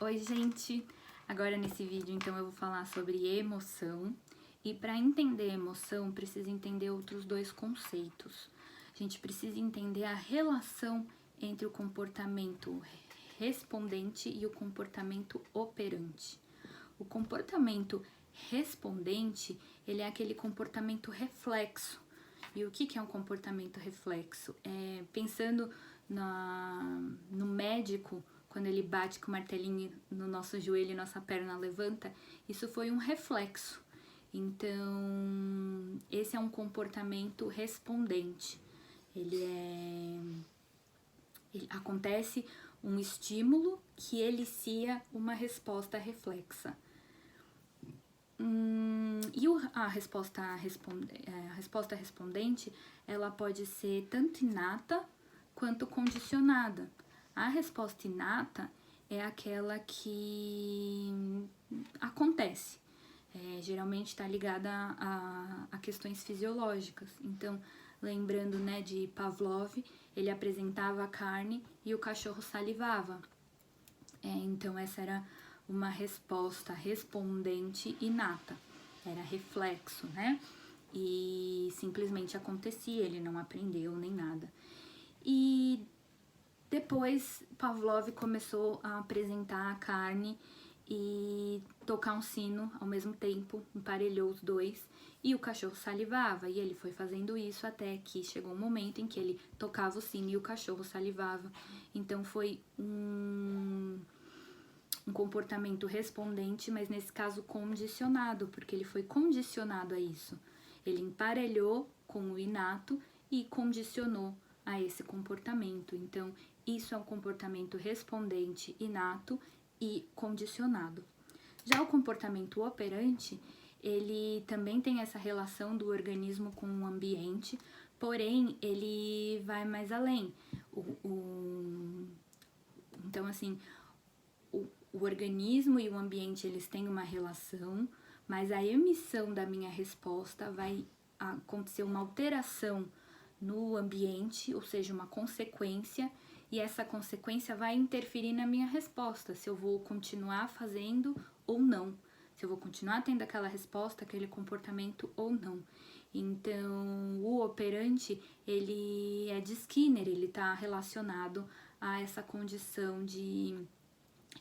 Oi, gente! Agora nesse vídeo, então, eu vou falar sobre emoção. E para entender emoção, precisa entender outros dois conceitos. A gente precisa entender a relação entre o comportamento respondente e o comportamento operante. O comportamento respondente, ele é aquele comportamento reflexo. E o que é um comportamento reflexo? Pensando no médico, quando ele bate com o martelinho no nosso joelho e nossa perna levanta, isso foi um reflexo. Então, esse é um comportamento respondente. Acontece um estímulo que elicia uma resposta reflexa. A resposta respondente, ela pode ser tanto inata quanto condicionada. A resposta inata é aquela que acontece. Geralmente está ligada a questões fisiológicas. Então, lembrando, né, de Pavlov, ele apresentava a carne e o cachorro salivava. Então, essa era uma resposta respondente inata. Era reflexo, né? E simplesmente acontecia, ele não aprendeu nem nada. E depois Pavlov começou a apresentar a carne e tocar um sino ao mesmo tempo, emparelhou os dois e o cachorro salivava. E ele foi fazendo isso até que chegou um momento em que ele tocava o sino e o cachorro salivava. Então foi um comportamento respondente, mas nesse caso condicionado, porque ele foi condicionado a isso. Ele emparelhou com o inato e condicionou a esse comportamento. Então, isso é um comportamento respondente inato e condicionado. Já o comportamento operante, ele também tem essa relação do organismo com o ambiente, porém, ele vai mais além. Então, assim, o organismo e o ambiente, eles têm uma relação, mas a emissão da minha resposta vai acontecer uma alteração no ambiente, ou seja, uma consequência, e essa consequência vai interferir na minha resposta, se eu vou continuar fazendo ou não, se eu vou continuar tendo aquela resposta, aquele comportamento ou não. Então, o operante, ele é de Skinner, ele está relacionado a essa condição de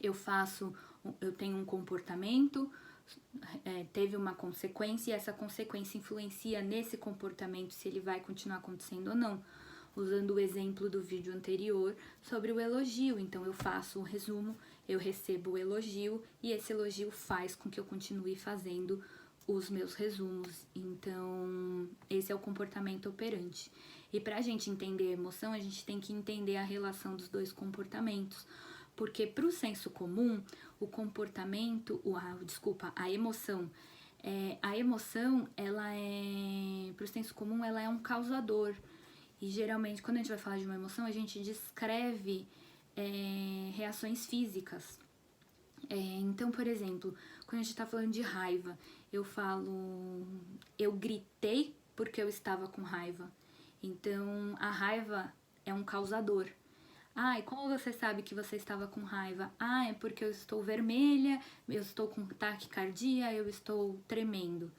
eu tenho um comportamento, teve uma consequência e essa consequência influencia nesse comportamento se ele vai continuar acontecendo ou não. Usando o exemplo do vídeo anterior sobre o elogio, então eu faço um resumo, eu recebo o elogio e esse elogio faz com que eu continue fazendo os meus resumos. Então, esse é o comportamento operante. E para a gente entender a emoção, a gente tem que entender a relação dos dois comportamentos. Porque para o senso comum, o comportamento, a emoção, ela para o senso comum, ela é um causador. E geralmente, quando a gente vai falar de uma emoção, a gente descreve reações físicas. Então, por exemplo, quando a gente está falando de raiva, eu gritei porque eu estava com raiva. Então, a raiva é um causador. E como você sabe que você estava com raiva? É porque eu estou vermelha, eu estou com taquicardia, eu estou tremendo.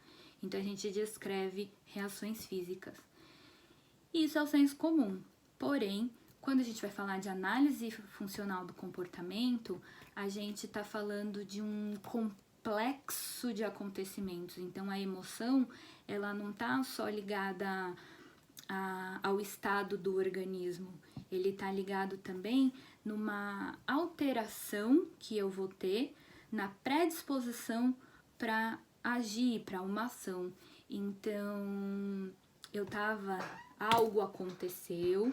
Então, a gente descreve reações físicas. Isso é o senso comum. Porém, quando a gente vai falar de análise funcional do comportamento, a gente está falando de um complexo de acontecimentos. Então, a emoção, ela não está só ligada ao estado do organismo. Ele está ligado também numa alteração que eu vou ter na predisposição para agir, para uma ação. Então, algo aconteceu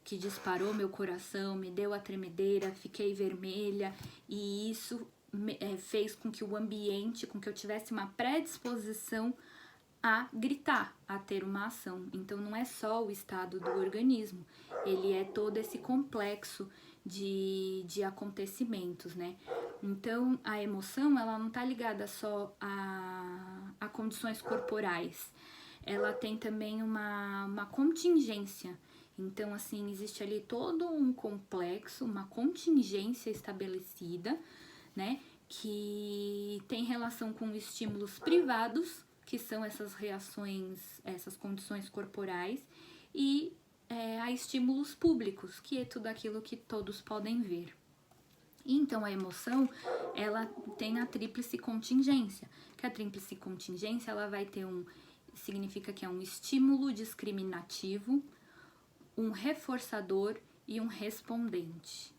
que disparou meu coração, me deu a tremedeira, fiquei vermelha e isso fez com que o ambiente, com que eu tivesse uma predisposição a gritar, a ter uma ação. Então, não é só o estado do organismo, ele é todo esse complexo de acontecimentos, né? Então, a emoção, ela não tá ligada só a condições corporais, ela tem também uma contingência. Então, assim, existe ali todo um complexo, uma contingência estabelecida né? Que tem relação com estímulos privados, que são essas reações, essas condições corporais, e a estímulos públicos, que é tudo aquilo que todos podem ver. Então, a emoção, ela tem a tríplice contingência, que a tríplice contingência, ela vai ter significa que é um estímulo discriminativo, um reforçador e um respondente.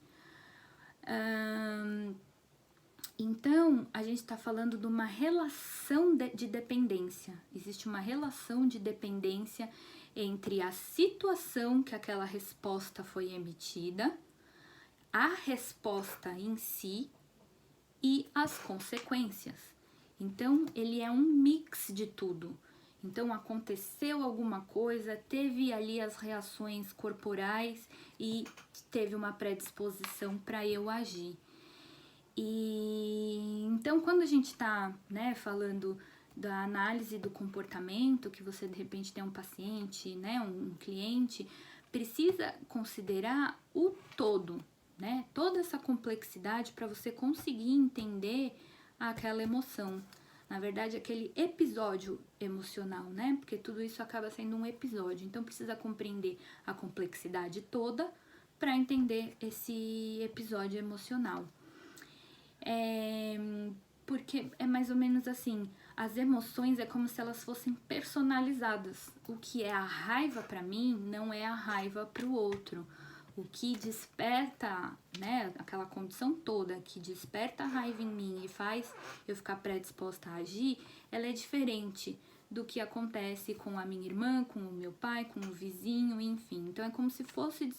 Então, a gente está falando de uma relação de dependência. Existe uma relação de dependência entre a situação que aquela resposta foi emitida, a resposta em si e as consequências. Então, ele é um mix de tudo. Então, aconteceu alguma coisa, teve ali as reações corporais e teve uma predisposição para eu agir. E então, quando a gente está, né, falando da análise do comportamento, que você de repente tem um paciente, né, um cliente, precisa considerar o todo, né, toda essa complexidade para você conseguir entender aquela emoção. Na verdade, aquele episódio emocional, né? Porque tudo isso acaba sendo um episódio. Então, precisa compreender a complexidade toda para entender esse episódio emocional. Porque é mais ou menos assim, as emoções é como se elas fossem personalizadas. O que é a raiva para mim não é a raiva para o outro. O que desperta, né, aquela condição toda que desperta a raiva em mim e faz eu ficar predisposta a agir, ela é diferente do que acontece com a minha irmã, com o meu pai, com o vizinho, enfim. Então, é como se fosse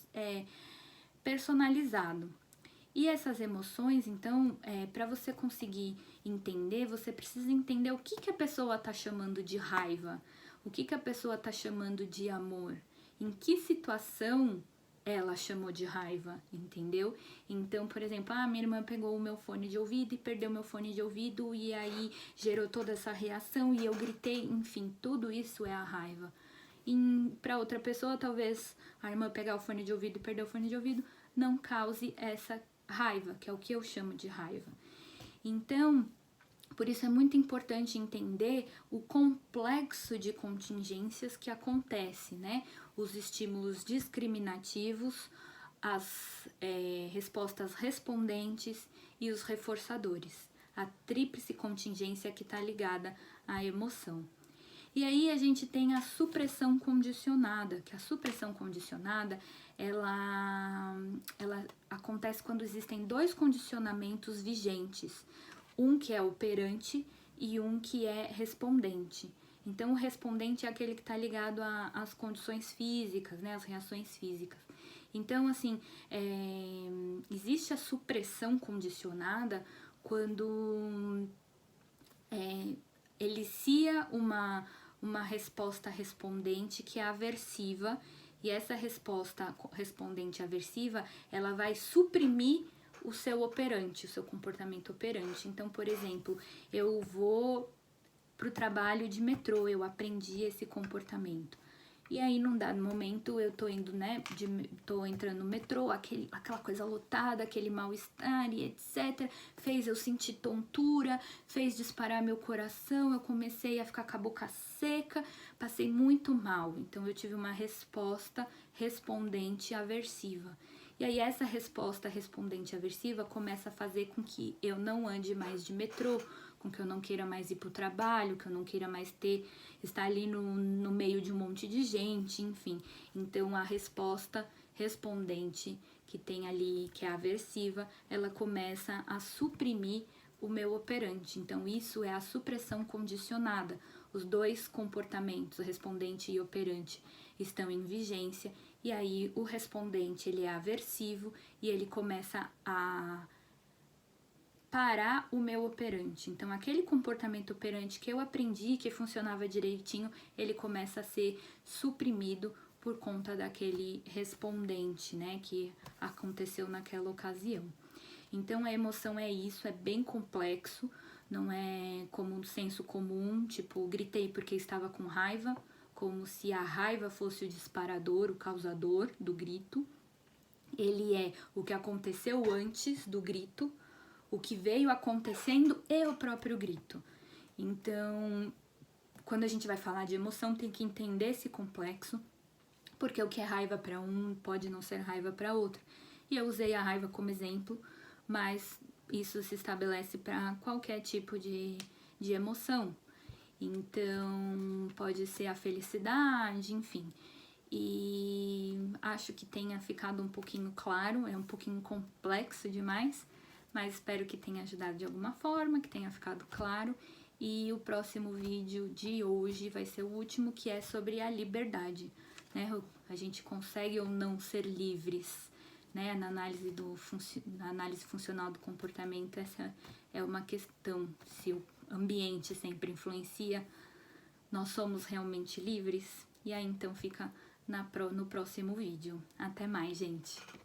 personalizado. E essas emoções, então, para você conseguir entender, você precisa entender o que a pessoa está chamando de raiva, o que a pessoa está chamando de amor, em que situação ela chamou de raiva, entendeu? Então, por exemplo, minha irmã pegou o meu fone de ouvido e perdeu meu fone de ouvido e aí gerou toda essa reação e eu gritei, enfim, tudo isso é a raiva. Para outra pessoa, talvez a irmã pegar o fone de ouvido e perder o fone de ouvido não cause essa raiva, que é o que eu chamo de raiva. Então, por isso é muito importante entender o complexo de contingências que acontece, né? Os estímulos discriminativos, as respostas respondentes e os reforçadores. A tríplice contingência que está ligada à emoção. E aí a gente tem a supressão condicionada, que a supressão condicionada, ela acontece quando existem dois condicionamentos vigentes, um que é operante e um que é respondente. Então, o respondente é aquele que está ligado às condições físicas, né, às reações físicas. Então, assim, existe a supressão condicionada quando elicia uma resposta respondente que é aversiva, e essa resposta respondente aversiva, ela vai suprimir o seu operante, o seu comportamento operante. Então, por exemplo, eu vou pro trabalho de metrô, eu aprendi esse comportamento. E aí, num dado momento, eu tô indo, né, tô entrando no metrô, aquela coisa lotada, aquele mal-estar e etc. Fez eu sentir tontura, fez disparar meu coração, eu comecei a ficar com a boca seca, passei muito mal. Então, eu tive uma resposta respondente aversiva. E aí, essa resposta respondente aversiva começa a fazer com que eu não ande mais de metrô, com que eu não queira mais ir pro trabalho, que eu não queira mais estar ali no meio de um monte de gente, enfim. Então, a resposta respondente que tem ali, que é aversiva, ela começa a suprimir o meu operante. Então, isso é a supressão condicionada. Os dois comportamentos, respondente e operante, estão em vigência, e aí o respondente, ele é aversivo e ele começa a parar o meu operante. Então, aquele comportamento operante que eu aprendi, que funcionava direitinho, ele começa a ser suprimido por conta daquele respondente, né, que aconteceu naquela ocasião. Então, a emoção é isso, é bem complexo, não é como um senso comum, tipo, gritei porque estava com raiva, como se a raiva fosse o disparador, o causador do grito. Ele é o que aconteceu antes do grito, o que veio acontecendo e o próprio grito. Então, quando a gente vai falar de emoção, tem que entender esse complexo, porque o que é raiva para um pode não ser raiva para outro. E eu usei a raiva como exemplo, mas isso se estabelece para qualquer tipo de emoção. Então, pode ser a felicidade, enfim. E acho que tenha ficado um pouquinho claro, é um pouquinho complexo demais, mas espero que tenha ajudado de alguma forma, que tenha ficado claro. E o próximo vídeo de hoje vai ser o último, que é sobre a liberdade, né? A gente consegue ou não ser livres, né? Na análise funcional do comportamento, essa é uma questão. Se o ambiente sempre influencia, nós somos realmente livres? E aí então fica no próximo vídeo. Até mais, gente!